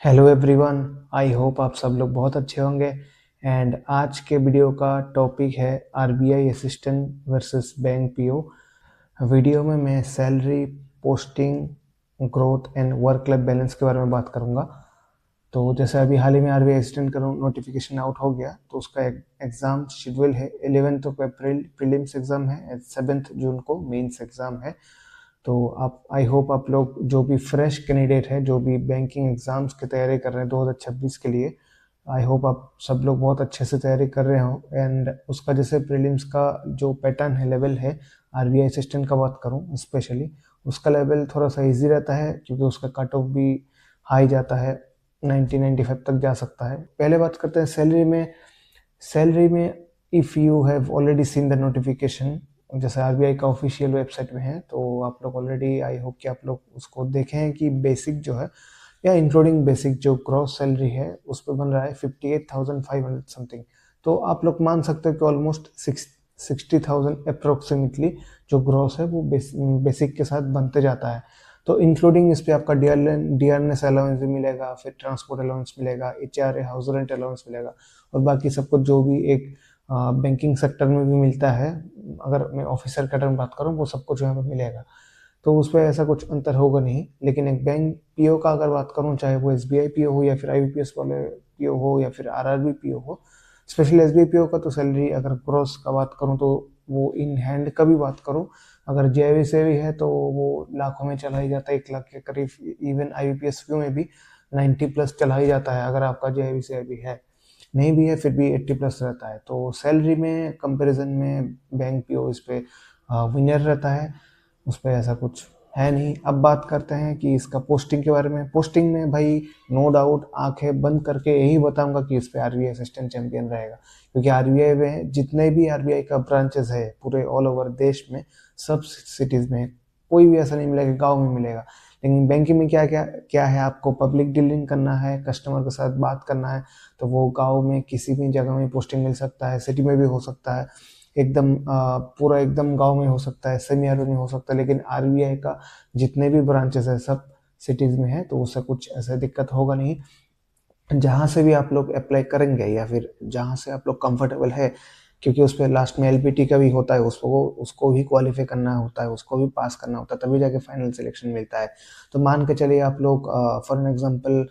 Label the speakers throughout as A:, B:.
A: Hello everyone. I hope आप सब लोग बहुत अच्छे होंगे। एंड आज के वीडियो का टॉपिक है RBI assistant versus bank PO. Video में मैं salary, posting, growth and work life balance के बारे में बात करूंगा। तो जैसे अभी हाल ही में आरबीआई असिस्टेंट का नोटिफिकेशन आउट हो गया, तो उसका एग्ज़ाम शेड्यूल है 11 अप्रैल प्रीलिम्स एग्ज़ाम है, 7 जून को मेंस एग्ज़ाम है। तो आप आई होप आप लोग जो भी फ्रेश कैंडिडेट है, जो भी बैंकिंग एग्जाम्स की तैयारी कर रहे हैं 2026 के लिए, आई होप आप सब लोग बहुत अच्छे से तैयारी कर रहे हो। एंड उसका जैसे प्रीलिम्स का जो पैटर्न है, लेवल है, आरबीआई असिस्टेंट का बात करूं स्पेशली, उसका लेवल थोड़ा सा इजी रहता है क्योंकि उसका कट ऑफ भी हाई जाता है, 90-95 तक जा सकता है। पहले बात करते हैं सैलरी में if you have already seen the notification, जैसे आरबीआई का ऑफिशियल वेबसाइट में है, तो आप लोग ऑलरेडी आई होप कि आप लोग उसको देखें हैं कि बेसिक जो है या इंक्लूडिंग बेसिक जो ग्रॉस सैलरी है उस पर बन रहा है 58,500 समथिंग। तो आप लोग मान सकते हो कि ऑलमोस्ट 60,000 अप्रोक्सीमेटली जो ग्रॉस है वो बेसिक के साथ बनते जाता है। तो इंक्लूडिंग इस पे आपका डीआरएनएस अलाउंस भी मिलेगा, फिर ट्रांसपोर्ट अलाउंस मिलेगा, एचआरए हाउस रेंट अलाउंस मिलेगा, और बाकी सब कुछ जो भी एक बैंकिंग सेक्टर में भी मिलता है, अगर मैं ऑफिसर कैडर में बात करूँ, वो सब कुछ यहाँ पे मिलेगा। तो उस पर ऐसा कुछ अंतर होगा नहीं। लेकिन एक बैंक पीओ का अगर बात करूँ, चाहे वो एसबीआई पीओ हो या फिर आईबीपीएस वाले पीओ हो या फिर आरआरबी पीओ हो, स्पेशली एसबीआई पीओ का तो सैलरी अगर ग्रॉस का बात करूँ तो वो इन हैंड का भी बात करूँ, अगर जेआईवी से भी है तो वो लाखों में चला ही जाता है, 1 लाख के करीब। इवन आईबीपीएस पीओ में भी 90+ चला ही जाता है, अगर आपका जेआईवी से भी है, नहीं भी है फिर भी 80+ रहता है। तो सैलरी में कंपैरिजन में बैंक पीओ इस पे विनर रहता है, उस पर ऐसा कुछ है नहीं। अब बात करते हैं कि इसका पोस्टिंग के बारे में। पोस्टिंग में भाई नो डाउट आंखें बंद करके यही बताऊंगा कि इस पे आरबीआई असिस्टेंट चैंपियन रहेगा, क्योंकि आरबीआई में जितने भी आरबीआई का ब्रांचेस है पूरे ऑल ओवर देश में, सब सिटीज में, कोई भी ऐसा नहीं मिलेगा गाँव में मिलेगा। लेकिन बैंकिंग में क्या क्या क्या है, आपको पब्लिक डीलिंग करना है, कस्टमर के साथ बात करना है, तो वो गांव में किसी भी जगह में पोस्टिंग मिल सकता है, सिटी में भी हो सकता है, एकदम पूरा एकदम गांव में हो सकता है, सेमी अर्बन में हो सकता है। लेकिन आरबीआई का जितने भी ब्रांचेस है सब सिटीज़ में है, तो उससे कुछ ऐसा दिक्कत होगा नहीं। जहाँ से भी आप लोग अप्लाई करेंगे या फिर जहाँ से आप लोग कंफर्टेबल है, क्योंकि उस पर लास्ट में एलपीटी का भी होता है, उसको भी क्वालिफाई करना होता है, उसको भी पास करना होता है, तभी जाके फाइनल सिलेक्शन मिलता है। तो मान के चलिए आप लोग फॉर एन एग्जांपल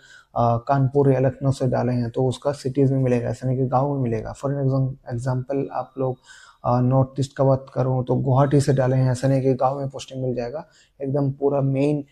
A: कानपुर या लखनऊ से डाले हैं तो उसका सिटीज़ में मिलेगा, ऐसा नहीं कि गाँव में मिलेगा। फॉर एन एग्जाम्पल आप लोग नॉर्थ ईस्ट का बात करूँ तो गुवाहाटी से डाले हैं, ऐसा नहीं कि गाँव में पोस्टिंग मिल जाएगा। एकदम पूरा मेन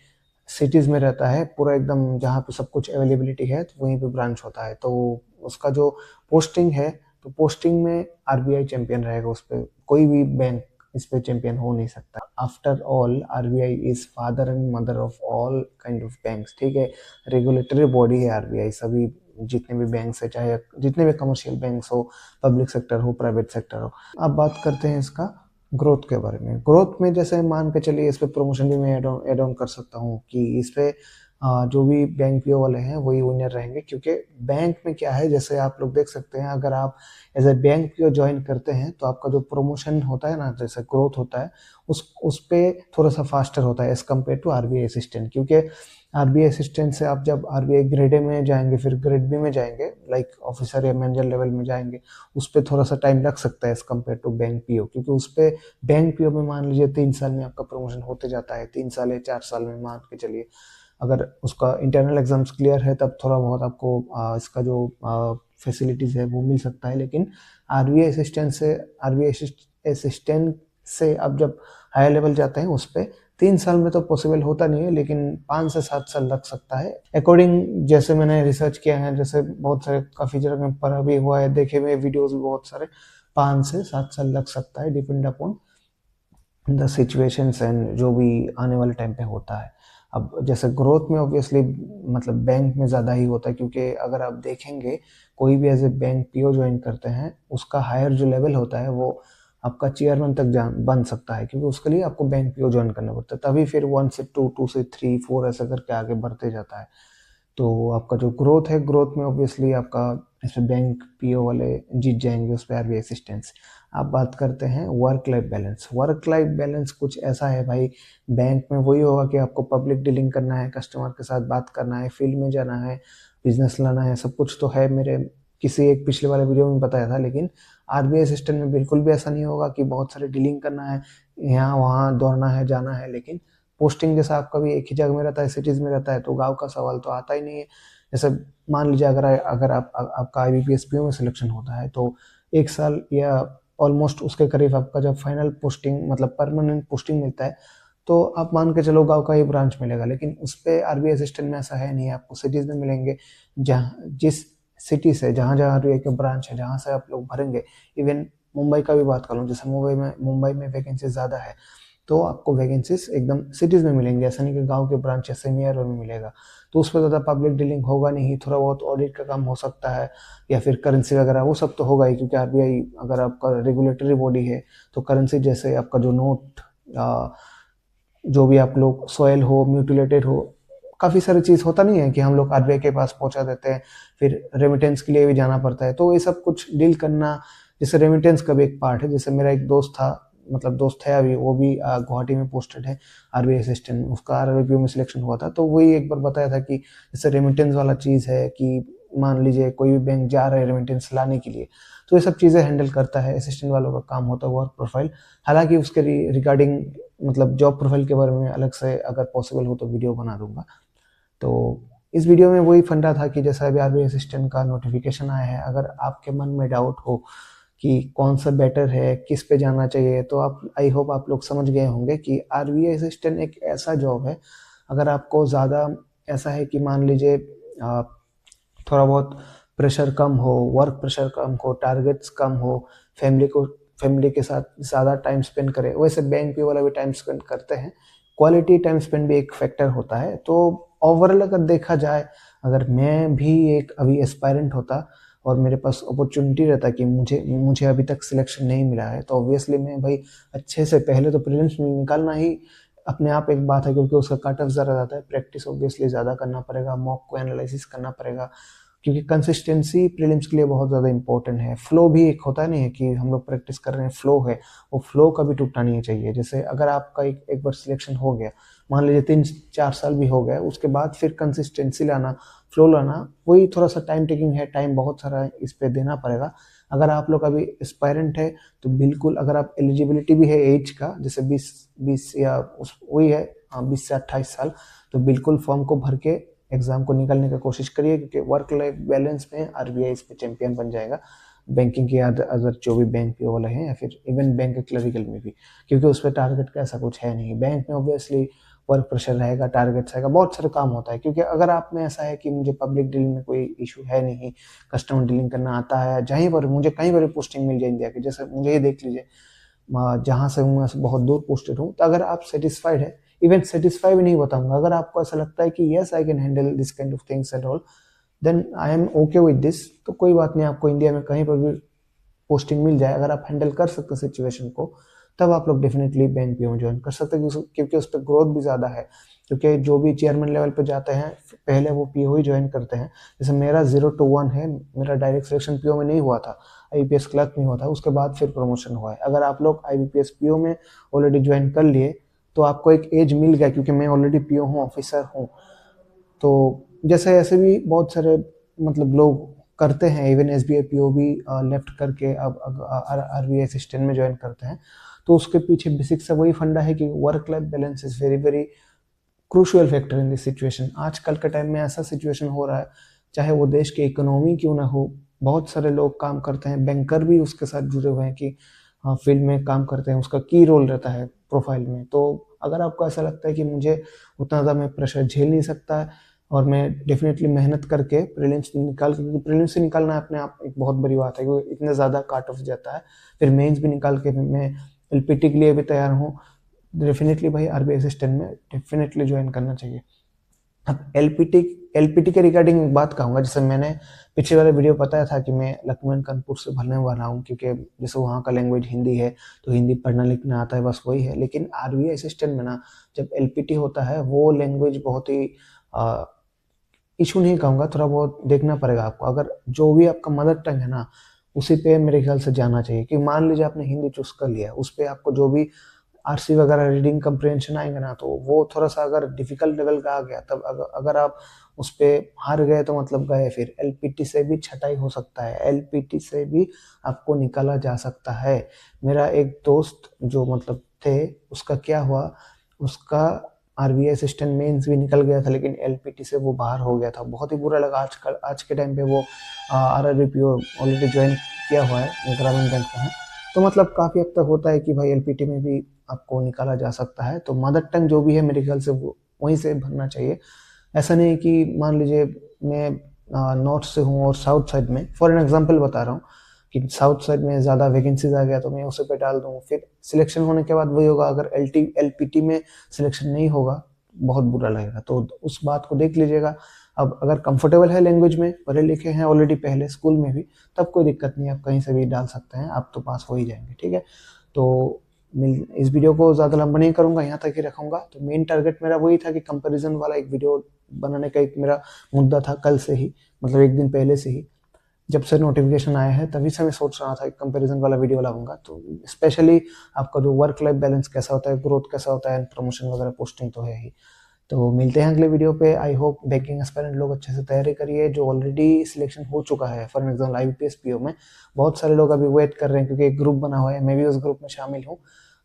A: सिटीज़ में रहता है, पूरा एकदम जहाँ पे सब कुछ अवेलेबिलिटी है, तो वहीं पे ब्रांच होता है। तो उसका जो पोस्टिंग है, तो पोस्टिंग में आरबीआई चैंपियन रहेगा, उस पर कोई भी बैंक इस पे चैंपियन हो नहीं सकता। After all RBI is father and mother of all kind of banks, ठीक है। रेगुलेटरी बॉडी है आरबीआई, सभी जितने भी बैंक्स है, चाहे जितने भी कमर्शियल बैंक्स हो, पब्लिक सेक्टर हो, प्राइवेट सेक्टर हो। अब बात करते हैं इसका ग्रोथ के बारे में। ग्रोथ में जैसे मान के चलिए इस पे प्रमोशन भी मैं एड ऑन कर सकता हूँ कि इस पे जो भी बैंक पीओ वाले हैं वही विनर रहेंगे, क्योंकि बैंक में क्या है, जैसे आप लोग देख सकते हैं, अगर आप as a bank PO join करते हैं तो आपका जो प्रमोशन होता है ना, जैसे ग्रोथ होता है, उस पे थोड़ा सा फास्टर होता है as compare to RBI assistant. क्योंकि आरबीआई असिस्टेंट से आप जब आरबीआई ग्रेड ए में जाएंगे, फिर ग्रेड बी में जाएंगे, लाइक ऑफिसर या मैनेजर लेवल में जाएंगे, उस पर थोड़ा सा टाइम लग सकता है as compare to bank PO. क्योंकि उस पर बैंक पीओ में मान लीजिए 3 साल में आपका प्रमोशन होते जाता है, 3 साल या 4 साल में मान के चलिए। अगर उसका इंटरनल एग्जाम्स क्लियर है तब थोड़ा बहुत आपको इसका जो फैसिलिटीज़ है वो मिल सकता है। लेकिन आरबीआई असिस्टेंट से आप जब हायर लेवल जाते हैं उस पर 3 साल में तो पॉसिबल होता नहीं है, लेकिन 5 से 7 साल लग सकता है अकॉर्डिंग, जैसे मैंने रिसर्च किया है, जैसे बहुत सारे काफ़ी जगह में पढ़ा भी हुआ है, देखे हुए वीडियोस भी बहुत सारे, 5 से 7 साल लग सकता है, depend upon the situations and जो भी आने वाले टाइम पे होता है। अब जैसे ग्रोथ में ऑब्वियसली मतलब बैंक में ज़्यादा ही होता है, क्योंकि अगर आप देखेंगे कोई भी as a bank PO join करते हैं, उसका हायर जो लेवल होता है वो आपका चेयरमैन तक बन सकता है, क्योंकि उसके लिए आपको बैंक पीओ ज्वाइन करना पड़ता है, तभी फिर 1 से 2, 2 से 3, 4 ऐसा करके आगे बढ़ते जाता है। तो आपका जो ग्रोथ है, ग्रोथ में ऑब्वियसली आपका इसमें बैंक पीओ वाले जीत जाएंगे उस पर आरबीआई असिस्टेंस। आप बात करते हैं work life balance. Work life balance कुछ ऐसा है भाई, बैंक में वही होगा कि आपको पब्लिक डीलिंग करना है, कस्टमर के साथ बात करना है, फील्ड में जाना है, बिजनेस लाना है, सब कुछ तो है। मेरे किसी एक पिछले वाले वीडियो में बताया था। लेकिन आरबीआई असिस्टेंट में बिल्कुल भी ऐसा नहीं होगा कि बहुत सारे डीलिंग करना है, यहाँ वहाँ दौड़ना है, जाना है। लेकिन पोस्टिंग जैसा आपका भी एक ही जगह में रहता है, सिटीज़ में रहता है, तो गाँव का सवाल तो आता ही नहीं है। जैसे मान लीजिए अगर आपका आईबीपीएस पीओ में सिलेक्शन होता है तो 1 साल या ऑलमोस्ट उसके करीब आपका जब फाइनल पोस्टिंग मतलब परमानेंट पोस्टिंग मिलता है तो आप मान के चलो गाँव का ही ब्रांच मिलेगा। लेकिन उस पर आरबीआई असिस्टेंट में ऐसा है नहीं, आपको सिटीज़ में मिलेंगे। जहाँ जिस सिटी से जहाँ आरबीआई का ब्रांच है जहाँ से आप लोग भरेंगे, इवन मुंबई का भी बात कर लूँ, जैसे मुंबई में वैकेंसी ज़्यादा है तो आपको वैकेंसीज एकदम सिटीज़ में मिलेंगे। ऐसा नहीं कि गांव के ब्रांच ऐसे नियर में मिलेगा। तो उस पर ज़्यादा पब्लिक डीलिंग होगा नहीं, थोड़ा बहुत ऑडिट का काम हो सकता है या फिर करेंसी वगैरह वो सब तो होगा ही, क्योंकि आरबीआई अगर आपका रेगुलेटरी बॉडी है तो करेंसी जैसे आपका जो नोट जो भी आप लोग सॉयल हो, म्यूटिलेटेड हो, काफ़ी सारी चीज़ होता नहीं है कि हम लोग आरबीआई के पास पहुंचा देते हैं, फिर रेमिटेंस के लिए भी जाना पड़ता है। तो ये सब कुछ डील करना, जैसे रेमिटेंस का भी एक पार्ट है। जैसे मेरा एक दोस्त था, मतलब दोस्त है अभी, वो भी गुवाहाटी में पोस्टेड है आरबीआई असिस्टेंट, उसका आरबीआई में सिलेक्शन हुआ था। तो वही एक बार बताया था कि जैसे रेमिटेंस वाला चीज़ है कि मान लीजिए कोई भी बैंक जा रहा है रेमिटेंस लाने के लिए, तो ये सब चीज़ें हैंडल करता है, असिस्टेंट वालों का काम होता है वर्क प्रोफाइल। हालांकि उसके रिगार्डिंग मतलब जॉब प्रोफाइल के बारे में अलग से अगर पॉसिबल हो तो वीडियो बना दूंगा। तो इस वीडियो में वही फंडा था कि जैसा अभी आरबीआई असिस्टेंट का नोटिफिकेशन आया है, अगर आपके मन में डाउट हो कि कौन सा बेटर है, किस पे जाना चाहिए, तो आप आई होप आप लोग समझ गए होंगे कि आरबीआई असिस्टेंट एक ऐसा जॉब है, अगर आपको ज़्यादा ऐसा है कि मान लीजिए थोड़ा बहुत प्रेशर कम हो, वर्क प्रेशर कम हो, टारगेट्स कम हो, फैमिली के साथ ज़्यादा टाइम स्पेंड करें। वैसे बैंक पे वाला भी टाइम स्पेंड करते हैं, क्वालिटी टाइम स्पेंड भी एक फैक्टर होता है। तो ओवरऑल अगर देखा जाए, अगर मैं भी एक अभी एस्पायरेंट होता और मेरे पास अपॉर्चुनिटी रहता कि मुझे अभी तक सिलेक्शन नहीं मिला है, तो ऑब्वियसली मैं भाई अच्छे से पहले तो प्रीलिम्स में निकालना ही अपने आप एक बात है, क्योंकि उसका कट ऑफ ज़्यादा जाता है। प्रैक्टिस ऑब्वियसली ज़्यादा करना पड़ेगा, मॉक को एनालिसिस करना पड़ेगा, क्योंकि कंसिस्टेंसी प्रीलिम्स के लिए बहुत ज़्यादा इंपॉर्टेंट है। फ्लो भी एक होता नहीं है कि हम लोग प्रैक्टिस कर रहे हैं, फ्लो है, वो फ्लो कभी टूटना नहीं चाहिए। जैसे अगर आपका एक बार सिलेक्शन हो गया, मान लीजिए 3-4 साल भी हो गए, उसके बाद फिर कंसिस्टेंसी लाना, फ्लो लाना, वही थोड़ा सा टाइम टेकिंग है, टाइम बहुत सारा इस पर देना पड़ेगा। अगर आप लोग अभी एस्पायरेंट है तो बिल्कुल, अगर आप एलिजिबिलिटी भी है एज का, जैसे 20 या वही है 20 से 28 साल, तो बिल्कुल फॉर्म को भर के एग्जाम को निकालने की कोशिश करिए, क्योंकि वर्क लाइफ बैलेंस में आरबीआई इस पे चैंपियन बन जाएगा। बैंकिंग के अगर जो भी बैंक पीओ वाले हैं या फिर इवन बैंक के क्लरिकल में भी, क्योंकि उस पर टारगेट का ऐसा कुछ है नहीं। बैंक में ऑब्वियसली वर्क प्रेशर रहेगा, टारगेट्स रहेगा, बहुत सारे काम होता है। क्योंकि अगर आप में ऐसा है कि मुझे पब्लिक डीलिंग में कोई इशू है नहीं, कस्टमर डीलिंग करना आता है, जहीं पर मुझे कहीं पर पोस्टिंग मिल जाए इंडिया की, जैसे मुझे ये देख लीजिए जहाँ से हूँ मैं बहुत दूर पोस्टेड हूँ, तो अगर आप सेटिस्फाइड है, इवन सेटिस्फाई भी नहीं बताऊंगा, अगर आपको ऐसा लगता है कि yes I can handle this kind of things and all, then I am okay with this, तो कोई बात नहीं, आपको इंडिया में कहीं पर भी पोस्टिंग मिल जाए, अगर आप हैंडल कर सकते हैं सिचुएशन को, तब आप लोग डेफिनेटली बैंक पीओ में ज्वाइन कर सकते हैं, क्योंकि उस पर ग्रोथ भी ज़्यादा है। क्योंकि जो भी चेयरमैन लेवल पे जाते हैं पहले वो पीओ ही ज्वाइन करते हैं। जैसे मेरा 0 to 1 है, मेरा डायरेक्ट सिलेक्शन पीओ में नहीं हुआ था, आईबीपीएस क्लर्क में हुआ था, उसके बाद फिर प्रमोशन हुआ है। अगर आप लोग आईबीपीएस पीओ में ऑलरेडी ज्वाइन कर लिए तो आपको एक एज मिल गया, क्योंकि मैं ऑलरेडी पीओ हूँ, ऑफिसर हूँ। तो जैसे ऐसे भी बहुत सारे मतलब लोग करते हैं, इवन एसबीआई पीओ भी लेफ्ट करके अब आरबीआई असिस्टेंट में ज्वाइन करते हैं। तो उसके पीछे बेसिक से वही फंडा है कि work life balance is very very crucial factor in this situation. आजकल के टाइम में ऐसा सिचुएशन हो रहा है, चाहे वो देश की इकोनॉमी क्यों ना हो, बहुत सारे लोग काम करते हैं, बैंकर भी उसके साथ जुड़े हुए हैं कि फील्ड में काम करते हैं, उसका की रोल रहता है प्रोफाइल में। तो अगर आपको ऐसा लगता है कि मुझे उतना ज़्यादा मैं प्रेशर झेल नहीं सकता है और मैं डेफिनेटली मेहनत करके प्रीलिम्स निकाल के, क्योंकि प्रीलिम्स से निकालना अपने आप एक बहुत बड़ी बात है, क्योंकि इतने ज़्यादा काट ऑफ जाता है, फिर मेंस भी निकाल के मैं एलपीटी के लिए भी तैयार हूँ, डेफिनेटली भाई आरबीआई असिस्टेंट में डेफिनेटली ज्वाइन करना चाहिए। अब एलपीटी के रिगार्डिंग एक बात कहूँगा, जैसे मैंने पिछले वाले वीडियो बताया था कि मैं लखनऊ कानपुर से भरने वाला हूँ, क्योंकि जैसे वहाँ का लैंग्वेज हिंदी है तो हिंदी पढ़ना लिखना आता है, बस वही है। लेकिन आरबीआई असिस्टेंट में ना जब एलपीटी होता है, वो लैंग्वेज बहुत ही इशू नहीं कहूँगा, थोड़ा बहुत देखना पड़ेगा आपको। अगर जो भी आपका मदर टंग है ना, उसी पे मेरे ख्याल से जाना चाहिए। कि मान लीजिए आपने हिंदी चूज़ कर लिया, उस पे आपको जो भी आरसी वगैरह रीडिंग कंप्रिहेंशन आएंगे ना, तो वो थोड़ा सा अगर डिफिकल्ट लेवल का आ गया, तब अगर आप उस पे हार गए तो मतलब गए। फिर एलपीटी से भी छटाई हो सकता है, एलपीटी से भी आपको निकाला जा सकता है। मेरा एक दोस्त जो मतलब थे, उसका क्या हुआ, उसका आरबीआई असिस्टेंट मेंस भी निकल गया था, लेकिन एलपीटी से वो बाहर हो गया था। बहुत ही बुरा लगा। आज के टाइम पे वो आरआरबीपीओ ऑलरेडी ज्वाइन किया हुआ है, ग्रामीण बैंक का है। तो मतलब काफ़ी हद तक होता है कि भाई एलपीटी में भी आपको निकाला जा सकता है। तो मदर टंग जो भी है मेरे ख्याल से वो वहीं से भरना चाहिए। ऐसा नहीं कि मान लीजिए मैं नॉर्थ से हूँ और साउथ साइड में, फॉर एन एग्जांपल बता रहा हूँ, कि साउथ साइड में ज़्यादा वैकेंसीज आ गया तो मैं उसे पे डाल दूँ। फिर सिलेक्शन होने के बाद वही होगा, अगर एलपीटी में सिलेक्शन नहीं होगा, बहुत बुरा लगेगा। तो उस बात को देख लीजिएगा। अब अगर कंफर्टेबल है लैंग्वेज में, पढ़े लिखे हैं ऑलरेडी पहले स्कूल में भी, तब कोई दिक्कत नहीं, आप कहीं से भी डाल सकते हैं, आप तो पास हो ही जाएंगे। ठीक है, तो इस वीडियो को ज़्यादा लंबा नहीं करूँगा, यहाँ तक ही रखूँगा। तो मेन टारगेट मेरा वही था कि कंपैरिजन वाला एक वीडियो बनाने का एक मेरा मुद्दा था कल से ही, मतलब एक दिन पहले से ही। जब से नोटिफिकेशन आया है तभी से मैं सोच रहा था कि कंपैरिजन वाला वीडियो लाऊंगा। तो स्पेशली आपका जो वर्क लाइफ बैलेंस कैसा होता है, ग्रोथ कैसा होता है, प्रमोशन वगैरह, पोस्टिंग तो है ही। तो मिलते हैं अगले वीडियो पे। आई होप बैंकिंग एस्पायरेंट लोग अच्छे से तैयारी करिए। जो ऑलरेडी सिलेक्शन हो चुका है फॉर एग्जाम्पल आईबीपीएस पीओ में, बहुत सारे लोग अभी वेट कर रहे हैं, क्योंकि एक ग्रुप बना हुआ है, मैं भी उस ग्रुप में शामिल हूँ।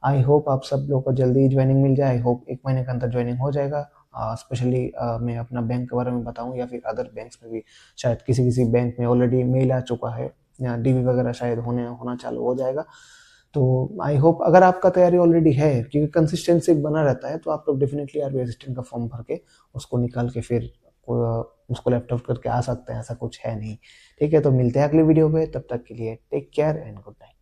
A: आई होप आप सब लोगों को जल्दी ज्वाइनिंग मिल जाए। आई होप 1 महीने के अंदर ज्वाइनिंग हो जाएगा। स्पेशली मैं अपना बैंक के बारे में बताऊँ, या फिर अदर बैंक्स में भी शायद किसी किसी बैंक में ऑलरेडी मेल आ चुका है, या डीवी वगैरह शायद होना चालू हो जाएगा। तो आई होप अगर आपका तैयारी ऑलरेडी है, क्योंकि कंसिस्टेंसी बना रहता है, तो आप लोग डेफिनेटली आरबीआई असिस्टेंट का फॉर्म भर के उसको निकाल के फिर उसको लैपटॉप करके आ सकते हैं। ऐसा कुछ है नहीं। ठीक है, तो मिलते हैं अगले वीडियो पे। तब तक के लिए take care and good night.